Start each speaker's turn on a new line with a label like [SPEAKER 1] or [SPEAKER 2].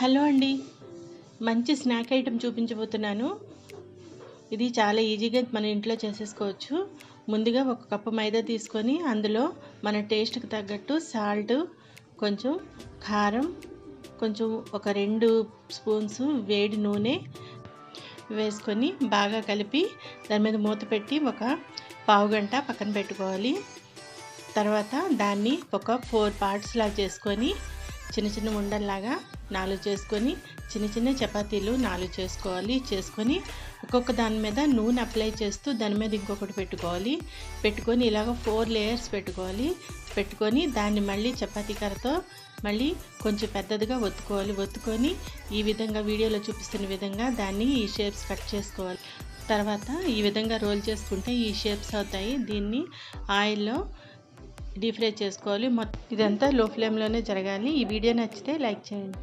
[SPEAKER 1] Hello అండి. మంచి snack item చూపించబోతున్నాను. ఇది చాలా ఈజీగా మన ఇంట్లో చేసేసుకోవచ్చు. ముందుగా ఒక కప్పు మైదా తీసుకొని అందులో మన టేస్ట్‌కి తగ్గట్టు సాల్ట్, కొంచెం కారం, కొంచెం ఒక 2 స్పూన్స్ వేడి నూనె వేసుకొని బాగా కలిపి దాని మీద మూత పెట్టి ఒక పావుగంట పక్కన పెట్టుకోవాలి. తర్వాత దాన్ని ఒక 4 పార్ట్స్‌లా చేసుకొని చిన్న చిన్న ఉండల్లాగా 4 చేసుకొని చిన్న చిన్న చపాతీలు 4 చేసుకోవాలి. చేసుకొని ఒక్కొక్క దాని మీద నూనె అప్లై చేస్తూ దాని మీద ఇంకొకటి పెట్టుకొని ఇలాగ 4 లేయర్స్ పెట్టుకొని దాన్ని మళ్ళీ చపాతీ కర్రతో మళ్ళీ కొంచెం పెద్దదిగా ఒత్తుకొని ఈ విధంగా వీడియోలో చూపిస్తున్న విధంగా దాన్ని ఈ షేప్స్ కట్ చేసుకోవాలి. తర్వాత ఈ విధంగా రోల్ చేసుకుంటే ఈ షేప్స్ అవుతాయి. దీన్ని ఆయిల్లో డీప్ ఫ్రై చేసుకోవాలి. ఇదంతా లో ఫ్లేమ్లోనే జరగాలి. ఈ వీడియో నచ్చితే లైక్ చేయండి.